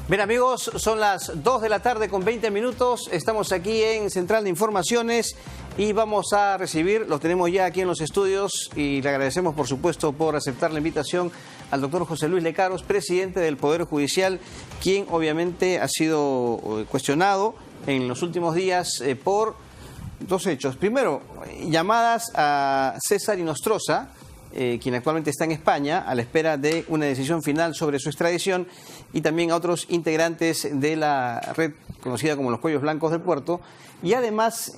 Bien amigos, son las 2 de la tarde con 20 minutos, estamos aquí en Central de Informaciones y vamos a recibir, los tenemos ya aquí en los estudios y le agradecemos por supuesto por aceptar la invitación al doctor José Luis Lecaros, presidente del Poder Judicial, quien obviamente ha sido cuestionado en los últimos días por dos hechos. Primero, llamadas a César Inostroza, quien actualmente está en España a la espera de una decisión final sobre su extradición, y también a otros integrantes de la red conocida como los Cuellos Blancos del Puerto, y además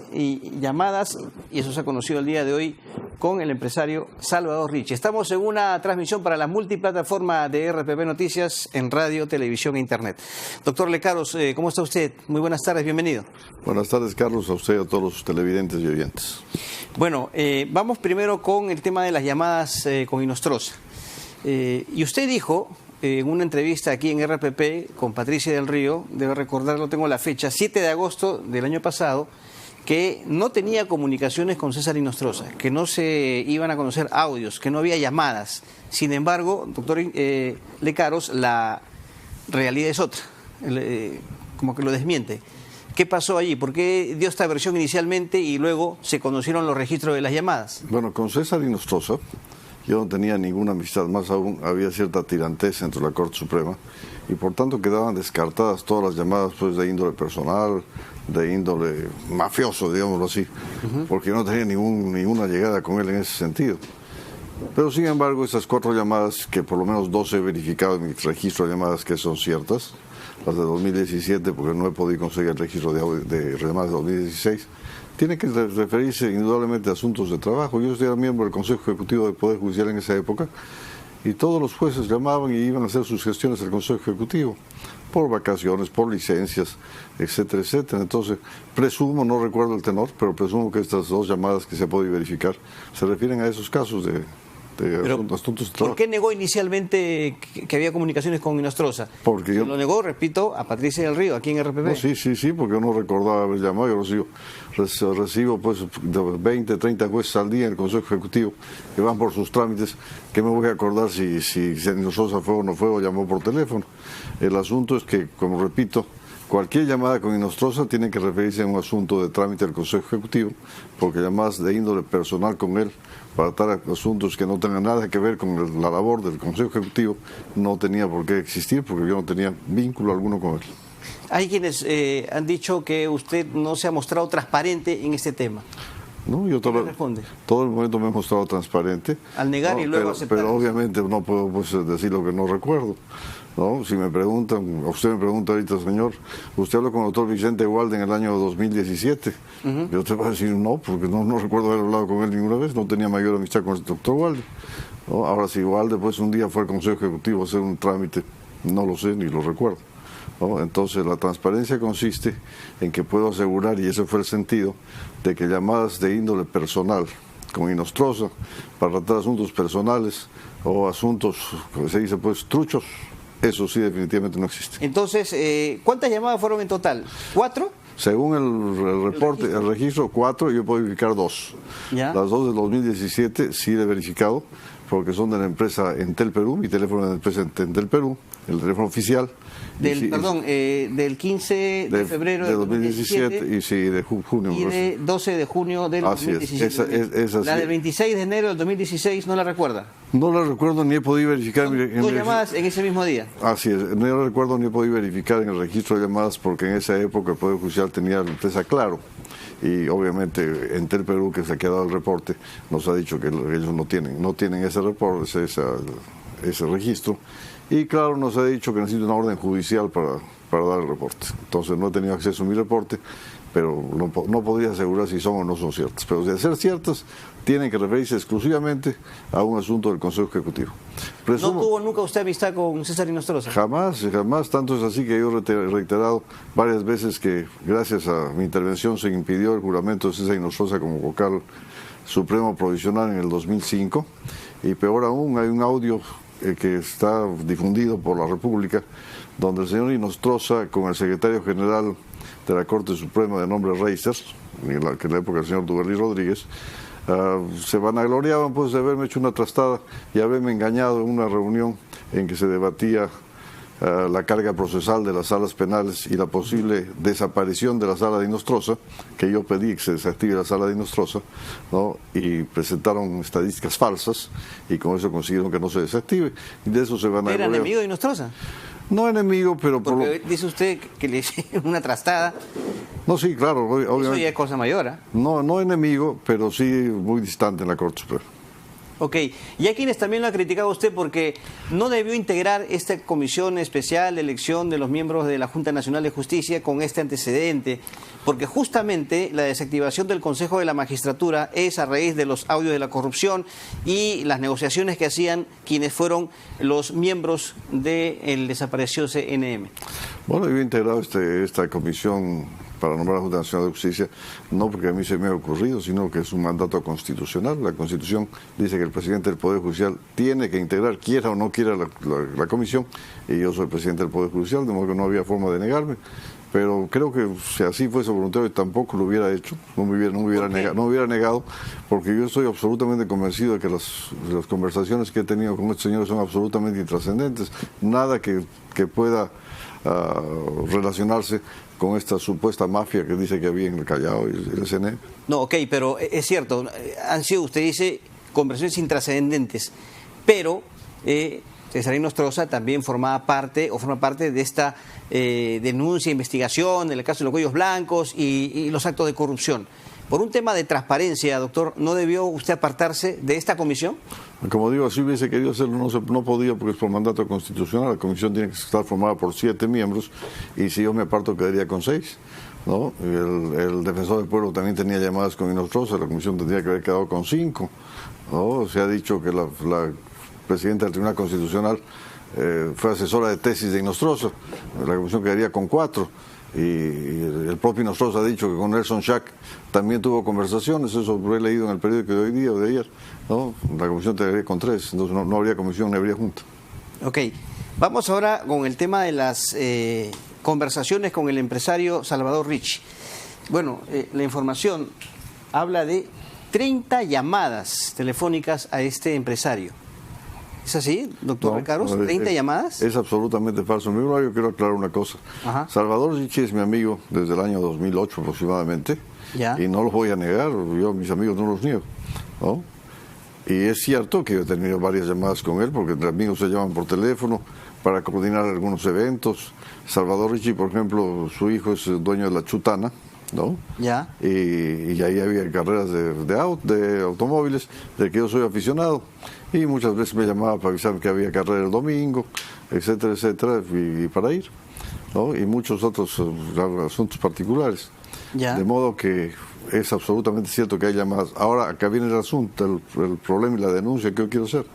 llamadas, y eso se ha conocido el día de hoy, con el empresario Salvador Ricci. Estamos en una transmisión para la multiplataforma de RPP Noticias en radio, televisión e internet. Doctor Lecaros, ¿cómo está usted? Muy buenas tardes, bienvenido. Buenas tardes, Carlos, a usted y a todos los televidentes y oyentes. Bueno, vamos primero con el tema de las llamadas con Inostroza. Y usted dijo en una entrevista aquí en RPP con Patricia del Río, debe recordarlo, tengo la fecha, 7 de agosto del año pasado, que no tenía comunicaciones con César Inostroza, que no se iban a conocer audios, que no había llamadas. Sin embargo, doctor Lecaros, la realidad es otra, como que lo desmiente. ¿Qué pasó allí? ¿Por qué dio esta versión inicialmente y luego se conocieron los registros de las llamadas? Bueno, con César Inostroza yo no tenía ninguna amistad, más aún había cierta tirantez entre la Corte Suprema y por tanto quedaban descartadas todas las llamadas pues, de índole personal, de índole mafioso, digámoslo así, porque yo no tenía ninguna llegada con él en ese sentido. Pero sin embargo, esas 4 llamadas, que por lo menos 2 he verificado en mi registro de llamadas que son ciertas, las de 2017, porque no he podido conseguir el registro de llamadas de 2016, tiene que referirse indudablemente a asuntos de trabajo. Yo era miembro del Consejo Ejecutivo del Poder Judicial en esa época y todos los jueces llamaban y iban a hacer sus gestiones al Consejo Ejecutivo por vacaciones, por licencias, etcétera, etcétera. Entonces, presumo, no recuerdo el tenor, pero presumo que estas 2 llamadas que se pueden verificar se refieren a esos casos de asuntos de trabajo. ¿Por qué negó inicialmente que había comunicaciones con Inostroza? Porque yo... Lo negó, repito, a Patricia del Río, aquí en RPP. No, sí, porque yo no recordaba haber llamado. Yo recibo pues 20, 30 jueces al día en el Consejo Ejecutivo que van por sus trámites, que me voy a acordar si Inostroza fue o no fue o llamó por teléfono. El asunto es que, como repito, cualquier llamada con Inostroza tiene que referirse a un asunto de trámite del Consejo Ejecutivo, porque llamadas de índole personal con él para tratar asuntos que no tengan nada que ver con la labor del Consejo Ejecutivo no tenía por qué existir, porque yo no tenía vínculo alguno con él. Hay quienes han dicho que usted no se ha mostrado transparente en este tema. No, yo todo el momento me he mostrado transparente. Al negar y luego aceptar. Pero obviamente no puedo pues, decir lo que no recuerdo. ¿No? Si me preguntan, usted me pregunta ahorita, señor, usted habló con el doctor Vicente Walde en el año 2017. Yo te voy a decir no, porque no recuerdo haber hablado con él ninguna vez, no tenía mayor amistad con el doctor Walde. ¿No? Ahora, si Walde pues, un día fue al Consejo Ejecutivo a hacer un trámite, no lo sé ni lo recuerdo. ¿No? Entonces, la transparencia consiste en que puedo asegurar, y ese fue el sentido, de que llamadas de índole personal con Inostroza para tratar asuntos personales o asuntos, como se dice, pues, truchos, eso sí definitivamente no existe. Entonces, ¿cuántas llamadas fueron en total? ¿4? Según el reporte, el registro 4, yo puedo verificar 2. ¿Ya? Las 2 del 2017 sí he verificado, porque son de la empresa Entel Perú, mi teléfono es de la empresa Entel Perú, el teléfono oficial. Del 15 de febrero de 2017 y sí, de junio. Y de 12 de junio del 2017. Esa la del 26 de enero del 2016, ¿no la recuerda? No la recuerdo ni he podido verificar. ¿Dos llamadas en ese mismo día? Así es, no la recuerdo ni he podido verificar en el registro de llamadas porque en esa época el Poder Judicial tenía la empresa Claro. Y obviamente Entel Perú, que se ha quedado el reporte, nos ha dicho que ellos no tienen ese reporte, ese registro. Y claro, nos ha dicho que necesita una orden judicial para dar el reporte. Entonces no he tenido acceso a mi reporte, pero no podría asegurar si son o no son ciertas. Pero de ser ciertas, tienen que referirse exclusivamente a un asunto del Consejo Ejecutivo. ¿No tuvo nunca usted amistad con César Inostroza? Jamás, tanto es así que yo he reiterado varias veces que gracias a mi intervención se impidió el juramento de César Inostroza como vocal supremo provisional en el 2005, y peor aún, hay un audio que está difundido por la República, donde el señor Inostroza, con el secretario general de la Corte Suprema de nombre Reisers, que en la época el señor Duverly Rodríguez, se vanagloriaban pues de haberme hecho una trastada y haberme engañado en una reunión en que se debatía la carga procesal de las salas penales y la posible desaparición de la sala de Inostroza, que yo pedí que se desactive la sala de Inostroza, ¿no? Y presentaron estadísticas falsas y con eso consiguieron que no se desactive. Y de eso se van a... ¿Era enemigo de Inostroza? No enemigo, pero... Porque dice usted que le hicieron una trastada. No, sí, claro, obviamente. Eso ya es cosa mayor, ¿eh? No enemigo, pero sí muy distante en la Corte Suprema. Ok, y hay quienes también lo han criticado a usted porque no debió integrar esta comisión especial de elección de los miembros de la Junta Nacional de Justicia con este antecedente, porque justamente la desactivación del Consejo de la Magistratura es a raíz de los audios de la corrupción y las negociaciones que hacían quienes fueron los miembros del desaparecido CNM. Bueno, yo he integrado esta comisión para nombrar a la Junta Nacional de Justicia, no porque a mí se me ha ocurrido, sino que es un mandato constitucional. La Constitución dice que el presidente del Poder Judicial tiene que integrar, quiera o no quiera, la comisión, y yo soy presidente del Poder Judicial, de modo que no había forma de negarme. Pero creo que si así fuese voluntario tampoco lo hubiera hecho, no me hubiera negado, porque yo estoy absolutamente convencido de que las conversaciones que he tenido con estos señores son absolutamente intrascendentes, nada que pueda relacionarse con esta supuesta mafia que dice que había en el Callao y el CNE. No, ok, pero es cierto, han sido, usted dice, conversaciones intrascendentes, pero César Inostroza también forma parte de esta denuncia, investigación, en el caso de los cuellos blancos y los actos de corrupción. Por un tema de transparencia, doctor, ¿no debió usted apartarse de esta comisión? Como digo, si hubiese querido hacerlo, no podía porque es por mandato constitucional. La comisión tiene que estar formada por 7 miembros y si yo me aparto quedaría con 6. ¿No? El defensor del pueblo también tenía llamadas con Inostroza, la comisión tendría que haber quedado con 5. ¿No? Se ha dicho que la presidenta del Tribunal Constitucional fue asesora de tesis de Inostroza, la comisión quedaría con 4. Y el propio Inostroza ha dicho que con Nelson Schack también tuvo conversaciones, eso lo he leído en el periódico de hoy día o de ayer, ¿no? La comisión tendría con 3, entonces no habría comisión ni habría junta. Ok, vamos ahora con el tema de las conversaciones con el empresario Salvador Ricci. Bueno, la información habla de 30 llamadas telefónicas a este empresario. ¿Es así, doctor Ricardo? ¿30 llamadas? Es absolutamente falso. En primer lugar, yo quiero aclarar una cosa. Ajá. Salvador Ricci es mi amigo desde el año 2008 aproximadamente. ¿Ya? Y no los voy a negar, yo a mis amigos no los niego, ¿no? Y es cierto que yo he tenido varias llamadas con él, porque entre amigos se llaman por teléfono para coordinar algunos eventos. Salvador Ricci, por ejemplo, su hijo es el dueño de La Chutana, ¿no? Ya. Y ahí había carreras de automóviles, de que yo soy aficionado. Y muchas veces me llamaba para avisarme que había carrera el domingo, etcétera, etcétera, y para ir, ¿no? Y muchos otros asuntos particulares. Ya. De modo que es absolutamente cierto que hay llamadas. Ahora, acá viene el asunto, el problema y la denuncia que yo quiero hacer.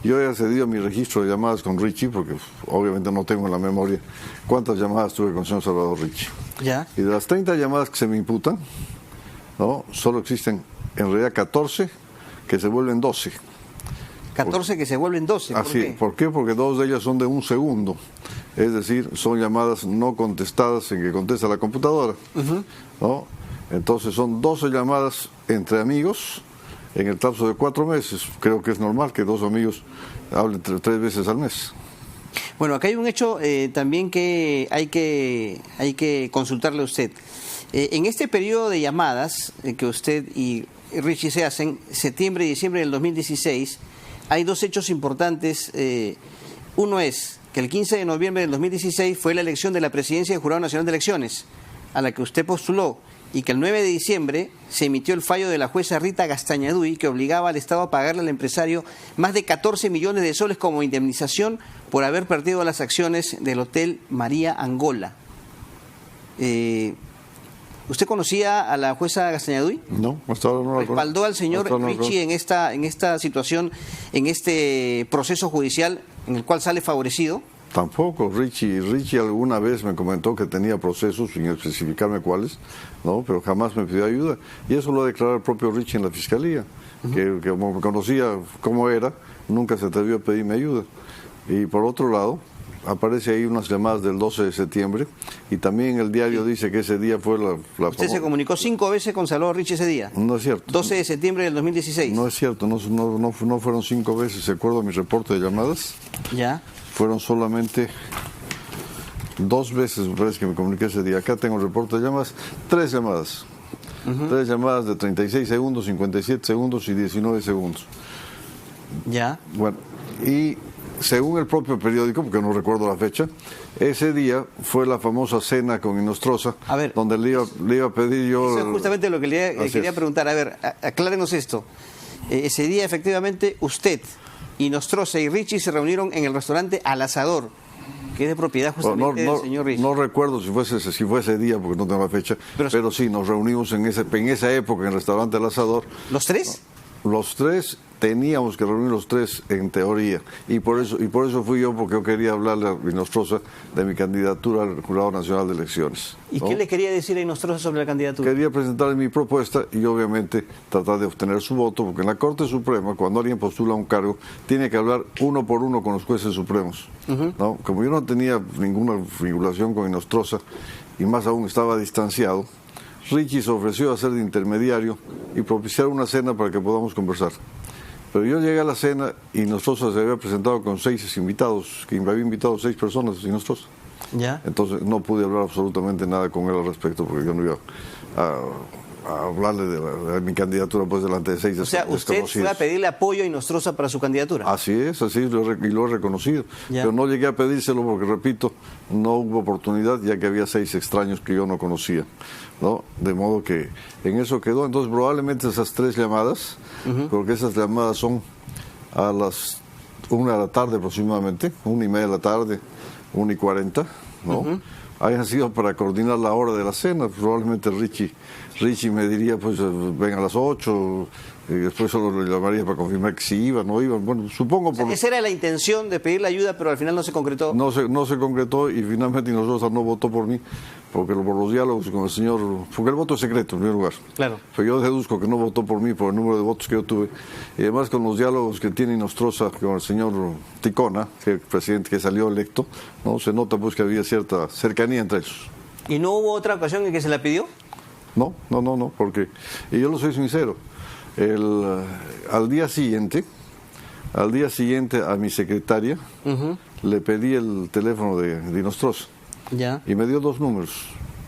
Yo he accedido a mi registro de llamadas con Ricci, porque obviamente no tengo en la memoria cuántas llamadas tuve con el señor Salvador Ricci. Ya. Y de las 30 llamadas que se me imputan, ¿no? Solo existen en realidad 14 que se vuelven 12. 14 que se vuelven 12. Así, ¿por qué? Porque 2 de ellas son de 1 segundo. Es decir, son llamadas no contestadas en que contesta la computadora. ¿No? Entonces son 12 llamadas entre amigos en el lapso de 4 meses. Creo que es normal que 2 amigos hablen 3 veces al mes. Bueno, acá hay un hecho también que hay que consultarle a usted. En este periodo de llamadas que usted y Ricci se hacen, septiembre y diciembre del 2016, hay 2 hechos importantes. Uno es que el 15 de noviembre del 2016 fue la elección de la presidencia del Jurado Nacional de Elecciones, a la que usted postuló, y que el 9 de diciembre se emitió el fallo de la jueza Rita Gastañaduy que obligaba al Estado a pagarle al empresario más de 14 millones de soles como indemnización por haber perdido las acciones del Hotel María Angola. ¿Usted conocía a la jueza Gastañaduy? No, hasta ahora no la conozco. ¿Respaldó al señor Ricci en esta situación, en este proceso judicial en el cual sale favorecido? Tampoco. Ricci alguna vez me comentó que tenía procesos, sin especificarme cuáles, ¿no? Pero jamás me pidió ayuda. Y eso lo ha declarado el propio Ricci en la Fiscalía, que como me conocía cómo era, nunca se atrevió a pedirme ayuda. Y por otro lado, aparece ahí unas llamadas del 12 de septiembre y también el diario dice que ese día fue la ¿Usted se comunicó 5 veces con Salvador Ricci ese día? No es cierto. 12 de septiembre del 2016. No es cierto, no fueron 5 veces, de acuerdo a mi reporte de llamadas. Ya. Fueron solamente 2 veces me parece que me comuniqué ese día. Acá tengo el reporte de llamadas, 3 llamadas. 3 llamadas de 36 segundos, 57 segundos y 19 segundos. Ya. Bueno, y según el propio periódico, porque no recuerdo la fecha, ese día fue la famosa cena con Inostroza, a ver, donde le iba a pedir yo... Eso es justamente lo que le quería preguntar. A ver, aclárenos esto. Ese día, efectivamente, usted, Inostroza y Richie se reunieron en el restaurante Al Asador, que es de propiedad justamente del señor Richie. No recuerdo si fue ese día, porque no tengo la fecha, pero sí, nos reunimos en esa época en el restaurante El Asador. ¿Los 3? Los 3 teníamos que reunir los 3 en teoría, y por eso fui yo, porque yo quería hablarle a Inostroza de mi candidatura al Jurado Nacional de Elecciones. ¿Y qué le quería decir a Inostroza sobre la candidatura? Quería presentarle mi propuesta y obviamente tratar de obtener su voto, porque en la Corte Suprema, cuando alguien postula un cargo, tiene que hablar uno por uno con los jueces supremos. ¿No? Como yo no tenía ninguna vinculación con Inostroza, y más aún estaba distanciado, Richie se ofreció a ser de intermediario y propiciar una cena para que podamos conversar. Pero yo llegué a la cena y Inostroza se había presentado con 6 invitados, que había invitado 6 personas, Inostroza. ¿Ya? Entonces no pude hablar absolutamente nada con él al respecto, porque yo no iba a hablarle de mi candidatura pues delante de 6 desconocidos. O sea, usted fue a pedirle apoyo a Inostroza para su candidatura. Así es, y lo he reconocido. Ya. Pero no llegué a pedírselo porque, repito, no hubo oportunidad, ya que había 6 extraños que yo no conocía, ¿no? De modo que en eso quedó. Entonces probablemente esas 3 llamadas, porque esas llamadas son a las 1 de la tarde aproximadamente, 1:30 de la tarde, 1:40, ¿no? Hayan sido para coordinar la hora de la cena. Probablemente Richie me diría, pues ven a las 8, y después solo le llamaría para confirmar que sí iban, no iban. Bueno, supongo por... Esa era la intención de pedirle ayuda, pero al final no se concretó. No se concretó, y finalmente Inostroza no votó por mí, porque por los diálogos con el señor... Porque el voto es secreto, en primer lugar. Claro. Pero yo deduzco que no votó por mí por el número de votos que yo tuve. Y además con los diálogos que tiene Inostroza con el señor Ticona, que es el presidente que salió electo, ¿no? Se nota pues que había cierta cercanía entre ellos. ¿Y no hubo otra ocasión en que se la pidió? No, porque... Y yo lo soy sincero. Al día siguiente a mi secretaria le pedí el teléfono de Inostroza. Ya. Y me dio 2 números.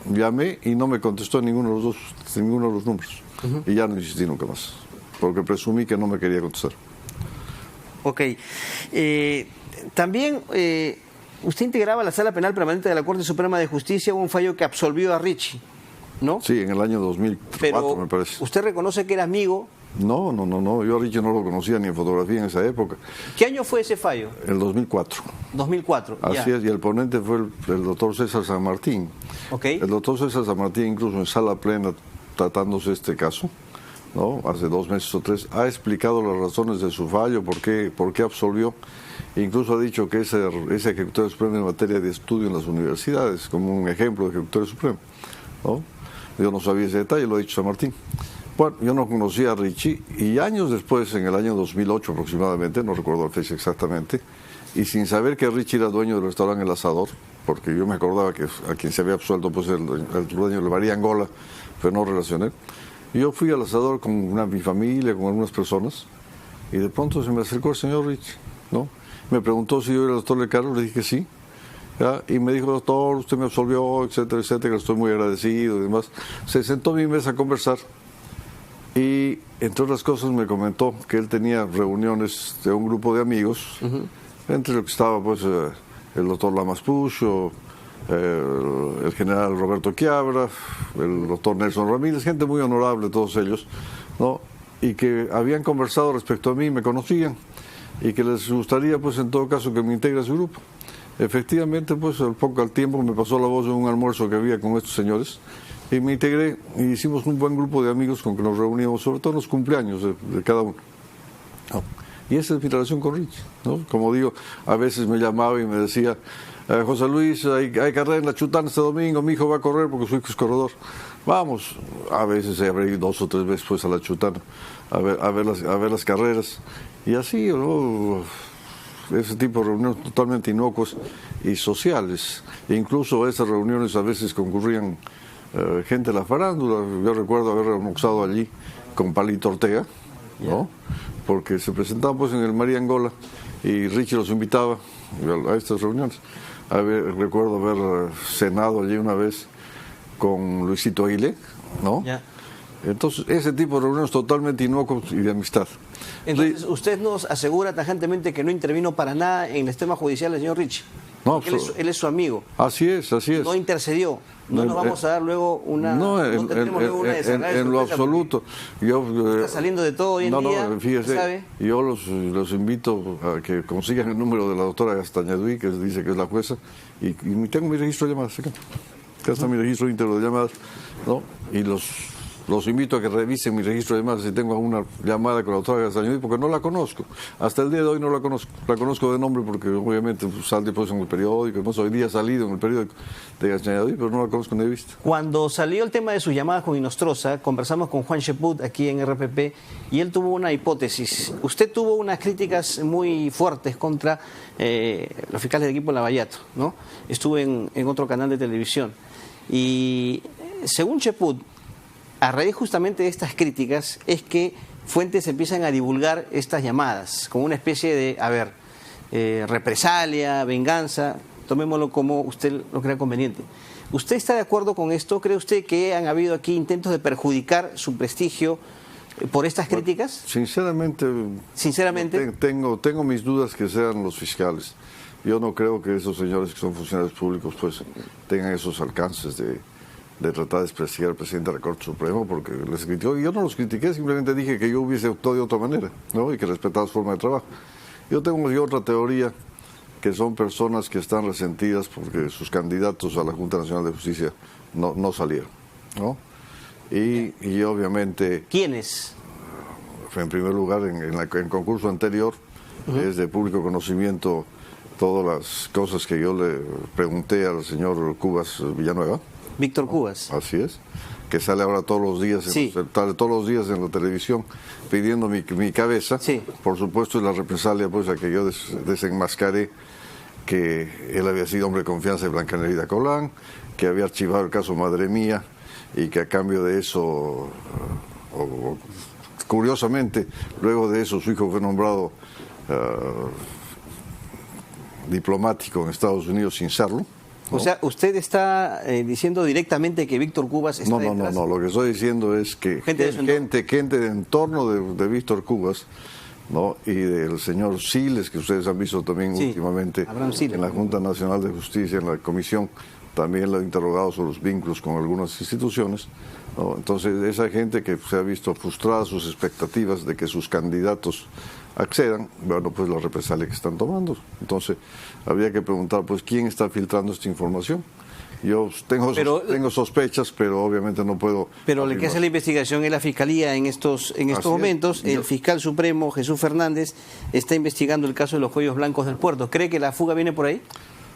Llamé y no me contestó ninguno de los números. Y ya no insistí nunca más, porque presumí que no me quería contestar. Ok. También usted integraba la Sala Penal Permanente de la Corte Suprema de Justicia, un fallo que absolvió a Richie, ¿no? Sí, en el año 2004, pero me parece. ¿usted reconoce que era amigo? No, yo a Richie no lo conocía ni en fotografía en esa época. ¿Qué año fue ese fallo? El 2004. 2004, Así es, y el ponente fue el doctor César San Martín. Okay. El doctor César San Martín, incluso en sala plena, tratándose este caso, ¿no? Hace 2 meses o 3, ha explicado las razones de su fallo, por qué absolvió. Incluso ha dicho que ese Ejecutorio Supremo en materia de estudio en las universidades, como un ejemplo de Ejecutorio Supremo, ¿no? Yo no sabía ese detalle, lo ha dicho San Martín. Bueno, yo no conocía a Richie, y años después, en el año 2008 aproximadamente, no recuerdo la fecha exactamente, y sin saber que Richie era dueño del restaurante El Asador, porque yo me acordaba que a quien se había absuelto pues el dueño de María Angola, pero no relacioné. Y yo fui al Asador con mi familia, con algunas personas, y de pronto se me acercó el señor Richie, ¿no? Me preguntó si yo era el doctor Lecarro, le dije que sí. ¿Ya? Y me dijo, doctor, usted me absolvió, etcétera, etcétera, estoy muy agradecido y demás. Se sentó a mi mesa a conversar, y entre otras cosas me comentó que él tenía reuniones de un grupo de amigos, entre los que estaba pues el doctor Lamas Pucho, el general Roberto Quiabra, el doctor Nelson Ramírez, gente muy honorable todos ellos, ¿no? Y que habían conversado respecto a mí, me conocían, y que les gustaría pues en todo caso que me integre a su grupo. Efectivamente, pues al tiempo me pasó la voz de un almuerzo que había con estos señores, y me integré, y hicimos un buen grupo de amigos con que nos reuníamos, sobre todo en los cumpleaños de cada uno. ¿No? Y esa es mi relación con Richie, ¿no? Como digo, a veces me llamaba y me decía, José Luis, hay carrera en la Chutana este domingo, mi hijo va a correr porque su hijo es corredor. Vamos, a veces habré ido 2 o 3 veces pues a la Chutana a ver las carreras, y así, ¿no? Ese tipo de reuniones totalmente inocuas y sociales. E incluso a esas reuniones a veces concurrían gente de la farándula. Yo recuerdo haber almorzado allí con Palito Ortega, ¿no? Porque se presentaban pues en el María Angola, y Richie los invitaba a estas reuniones. recuerdo haber cenado allí una vez con Luisito Aguilé, ¿no? Ya. Entonces, ese tipo de reuniones totalmente inocuos y de amistad. Entonces, usted nos asegura tajantemente que no intervino para nada en el tema judicial del señor Rich. No, él es su amigo. Así es, así es. No intercedió. No nos vamos a dar luego una... No, tendremos luego una en lo absoluto. Está saliendo de todo hoy en día. No, fíjese, ¿sabe? yo los invito a que consigan el número de la doctora Gastañaduy, que dice que es la jueza, y tengo mi registro de llamadas acá. Acá está mi registro íntegro de llamadas, ¿no? Y los invito a que revisen mi registro de llamadas si tengo alguna llamada con la doctora Gastañaduy, porque no la conozco. Hasta el día de hoy no la conozco. La conozco de nombre porque obviamente sale después en el periódico. Hemos hoy día salido en el periódico de Gastañaduy, pero no la conozco ni de vista. Cuando salió el tema de sus llamadas con Inostroza, conversamos con Juan Cheput aquí en RPP y él tuvo una hipótesis. Usted tuvo unas críticas muy fuertes contra los fiscales del equipo Lavallato, ¿no? Estuve en otro canal de televisión y según Cheput, a raíz justamente de estas críticas es que fuentes empiezan a divulgar estas llamadas como una especie de, represalia, venganza, tomémoslo como usted lo crea conveniente. ¿Usted está de acuerdo con esto? ¿Cree usted que han habido aquí intentos de perjudicar su prestigio por estas críticas? Sinceramente tengo mis dudas que sean los fiscales. Yo no creo que esos señores que son funcionarios públicos pues tengan esos alcances de tratar de desprestigiar al presidente de la Corte Suprema, porque les criticó. Y yo no los critiqué, simplemente dije que yo hubiese actuado de otra manera, ¿no? Y que respetaba su forma de trabajo. Yo tengo otra teoría, que son personas que están resentidas porque sus candidatos a la Junta Nacional de Justicia no salieron, ¿no? Y obviamente... ¿Quiénes? En primer lugar, en el concurso anterior, es de público conocimiento todas las cosas que yo le pregunté al señor Cubas Villanueva. Víctor Cubas. Así es, que sale ahora todos los días, sale todos los días en la televisión pidiendo mi cabeza. Sí. Por supuesto, es la represalia pues a que yo desenmascaré que él había sido hombre de confianza de Blanca Nerida Colán, que había archivado el caso Madre Mía y que a cambio de eso, curiosamente, luego de eso su hijo fue nombrado diplomático en Estados Unidos sin serlo. ¿No? O sea, usted está diciendo directamente que Víctor Cubas está detrás. No, lo que estoy diciendo es que gente de entorno de Víctor Cubas, ¿no? Y del señor Siles, que ustedes han visto también últimamente en la Junta Nacional de Justicia, en la comisión, también lo he interrogado sobre los vínculos con algunas instituciones, ¿no? Entonces, esa gente que se ha visto frustrada sus expectativas de que sus candidatos accedan, bueno, pues la represalia que están tomando. Entonces, habría que preguntar, pues, ¿quién está filtrando esta información? Yo tengo sospechas, pero obviamente no puedo... Pero el que hace la investigación es la Fiscalía en estos momentos. El fiscal supremo, Jesús Fernández, está investigando el caso de los cuellos blancos del puerto. ¿Cree que la fuga viene por ahí?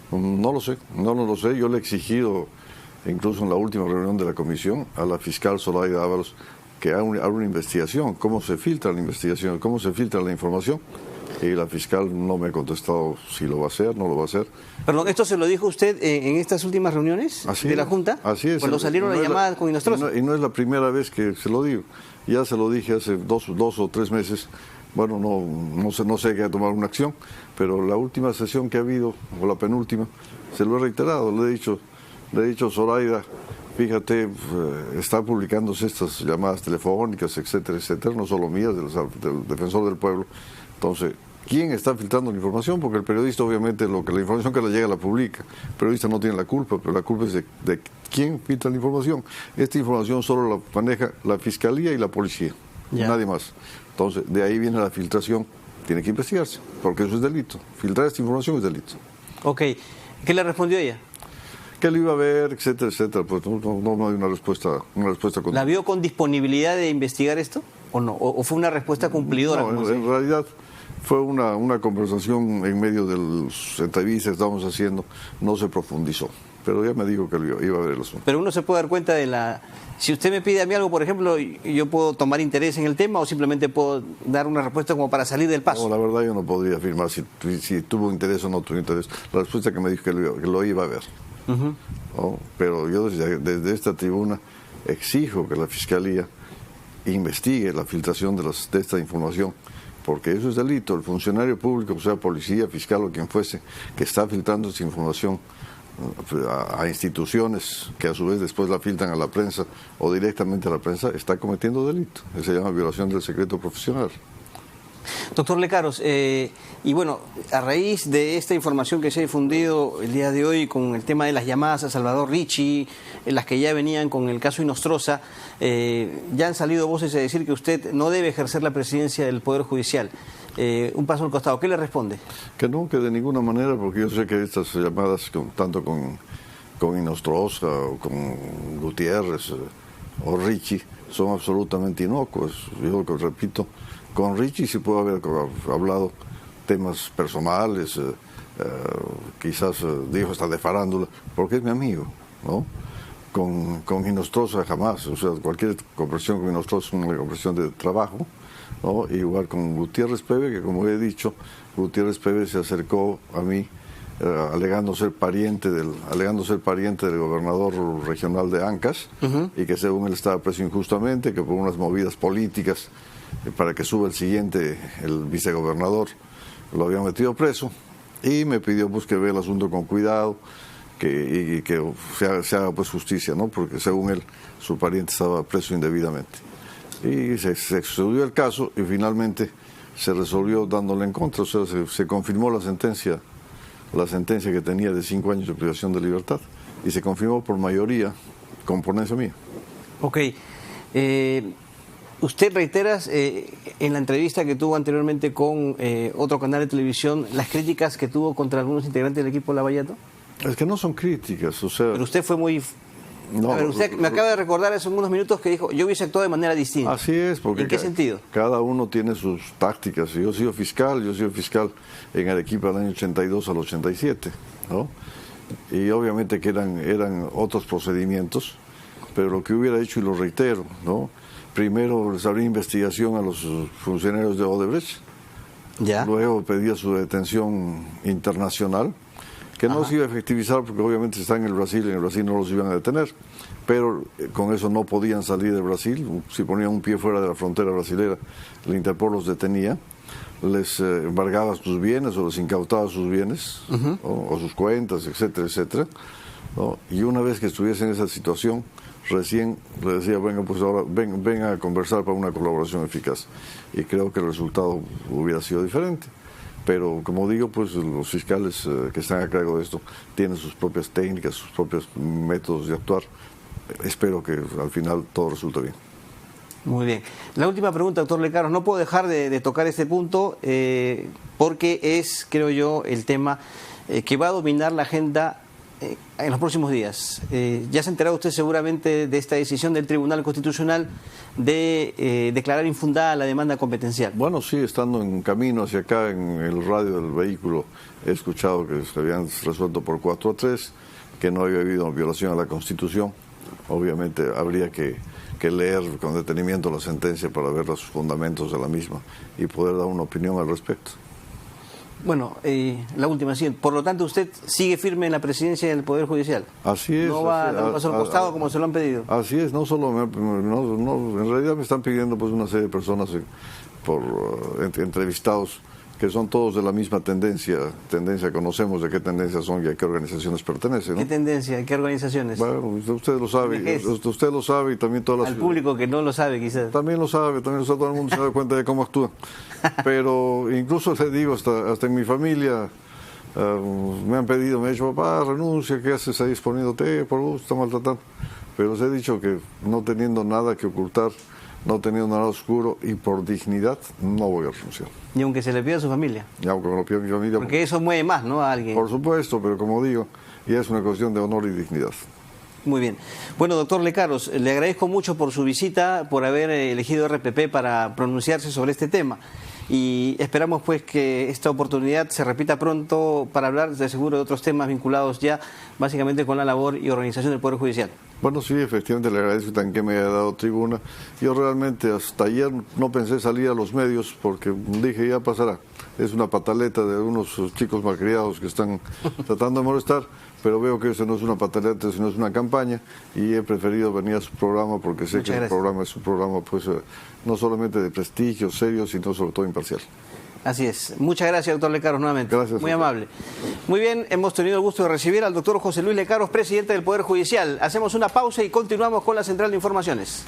No lo sé, no lo sé. Yo le he exigido, incluso en la última reunión de la comisión, a la fiscal Zoraida Ábalos, que haga una investigación, cómo se filtra la investigación, cómo se filtra la información. Y la fiscal no me ha contestado si lo va a hacer, no lo va a hacer. Perdón, ¿esto se lo dijo usted en estas últimas reuniones de la Junta? Así es. Cuando salieron las llamadas con Inostroza. Y no es la primera vez que se lo digo. Ya se lo dije hace dos o tres meses. Bueno, no sé que ha tomado una acción, pero la última sesión que ha habido, o la penúltima, se lo he reiterado. Le he dicho, Zoraida, fíjate, están publicándose estas llamadas telefónicas, etcétera, etcétera, no solo mías, del defensor del pueblo. Entonces, ¿quién está filtrando la información? Porque el periodista, obviamente, la información que le llega la publica. El periodista no tiene la culpa, pero la culpa es de quién filtra la información. Esta información solo la maneja la Fiscalía y la Policía, nadie más. Entonces, de ahí viene la filtración. Tiene que investigarse, porque eso es delito. Filtrar esta información es delito. Ok. ¿Qué le respondió ella? Que lo iba a ver, etcétera, etcétera. Pues no hay una respuesta continua. ¿La vio con disponibilidad de investigar esto? ¿O no? ¿O fue una respuesta cumplidora? No, en realidad fue una conversación en medio de las entrevistas que estábamos haciendo, no se profundizó, pero ya me dijo que iba a ver el asunto. Pero uno se puede dar cuenta de la... Si usted me pide a mí algo, por ejemplo, ¿yo puedo tomar interés en el tema o simplemente puedo dar una respuesta como para salir del paso? No, la verdad yo no podría afirmar si tuvo interés o no tuvo interés. La respuesta que me dijo que lo iba a ver. ¿No? Pero yo desde esta tribuna exijo que la Fiscalía investigue la filtración de esta información, porque eso es delito. El funcionario público, sea policía, fiscal o quien fuese, que está filtrando esa información a instituciones que a su vez después la filtran a la prensa o directamente a la prensa, está cometiendo delito. Eso se llama violación del secreto profesional. Doctor Lecaros, y bueno, a raíz de esta información que se ha difundido el día de hoy con el tema de las llamadas a Salvador Ricci, en las que ya venían con el caso Inostroza, ya han salido voces a decir que usted no debe ejercer la presidencia del Poder Judicial. Un paso al costado, ¿qué le responde? Que no, que de ninguna manera, porque yo sé que estas llamadas, tanto con Inostroza o con Gutiérrez o Ricci, son absolutamente inocuas. Yo lo repito, con Ricci sí puedo haber hablado temas personales, quizás dijo hasta de farándula, porque es mi amigo, ¿no? Con Inostroza jamás, o sea, cualquier conversión con Inostroza es una conversión de trabajo, ¿no? Igual con Gutiérrez Peve, que como he dicho, Gutiérrez Peve se acercó a mí alegando ser pariente del gobernador regional de Ancash, y que según él estaba preso injustamente, que por unas movidas políticas para que suba el vicegobernador, lo habían metido preso, y me pidió pues que vea el asunto con cuidado y que se haga pues justicia, ¿no? Porque según él su pariente estaba preso indebidamente. Y se estudió el caso y finalmente se resolvió dándole en contra, o sea, se confirmó la sentencia que tenía de 5 años de privación de libertad, y se confirmó por mayoría con ponencia mía. Ok. Usted reitera en la entrevista que tuvo anteriormente con otro canal de televisión las críticas que tuvo contra algunos integrantes del equipo Lavallato. Es que no son críticas, o sea... Pero usted fue muy... No, a ver, usted me acaba de recordar hace unos minutos que dijo, yo hubiese actuado de manera distinta. Así es, porque... ¿En qué sentido? Cada uno tiene sus tácticas. Yo he sido fiscal en Arequipa del año 82 al 87, ¿no? Y obviamente que eran otros procedimientos, pero lo que hubiera hecho, y lo reitero, ¿no? Primero les abrí investigación a los funcionarios de Odebrecht, ¿ya? Luego pedía su detención internacional, que no se iba a efectivizar porque obviamente están en el Brasil no los iban a detener, pero con eso no podían salir de Brasil. Si ponían un pie fuera de la frontera brasilera, el Interpol los detenía, les embargaba sus bienes o les incautaba sus bienes, o sus cuentas, etcétera, etcétera, ¿no? Y una vez que estuviesen en esa situación, recién le decía, venga, pues ahora venga a conversar para una colaboración eficaz. Y creo que el resultado hubiera sido diferente. Pero, como digo, pues los fiscales que están a cargo de esto tienen sus propias técnicas, sus propios métodos de actuar. Espero que al final todo resulte bien. Muy bien. La última pregunta, doctor Lecaros. No puedo dejar de tocar este punto porque es, creo yo, el tema que va a dominar la agenda en los próximos días. Ya se ha enterado usted seguramente de esta decisión del Tribunal Constitucional de declarar infundada la demanda competencial. Bueno, sí, estando en camino hacia acá en el radio del vehículo, he escuchado que se habían resuelto por 4-3, que no había habido violación a la Constitución. Obviamente habría que leer con detenimiento la sentencia para ver los fundamentos de la misma y poder dar una opinión al respecto. Bueno, la última, sí. Por lo tanto, usted sigue firme en la presidencia del Poder Judicial. Así es. No va a dar un paso al costado como se lo han pedido. Así es, no solo en realidad me están pidiendo pues una serie de personas entrevistados que son todos de la misma tendencia, conocemos de qué tendencias son y a qué organizaciones pertenecen, ¿no? ¿Qué tendencia? ¿Qué organizaciones? Bueno, usted lo sabe, y también todas las... Al público que no lo sabe, quizás. También lo sabe, todo el mundo se da cuenta de cómo actúa. Pero incluso le digo, hasta en mi familia me han pedido, me han dicho, papá, renuncia, ¿qué haces ahí exponiéndote? Por vos, está maltratando. Pero les he dicho que no teniendo nada que ocultar, no teniendo nada oscuro y por dignidad, no voy a renunciar. Ni aunque se le pida a su familia. Ni aunque me lo pida a mi familia. Porque eso mueve más, ¿no? A alguien. Por supuesto, pero como digo, ya es una cuestión de honor y dignidad. Muy bien. Bueno, doctor Lecaros, le agradezco mucho por su visita, por haber elegido RPP para pronunciarse sobre este tema. Y esperamos pues que esta oportunidad se repita pronto para hablar de seguro de otros temas vinculados ya básicamente con la labor y organización del Poder Judicial. Bueno, sí, efectivamente le agradezco también que me haya dado tribuna. Yo realmente hasta ayer no pensé salir a los medios porque dije ya pasará. Es una pataleta de unos chicos malcriados que están tratando de molestar, pero veo que eso no es una pataleta, sino es una campaña y he preferido venir a su programa porque sé que el programa es un programa pues no solamente de prestigio, serio, sino sobre todo imparcial. Así es. Muchas gracias, doctor Lecaros, nuevamente. Gracias. Muy amable. Muy bien, hemos tenido el gusto de recibir al doctor José Luis Lecaros, presidente del Poder Judicial. Hacemos una pausa y continuamos con la Central de Informaciones.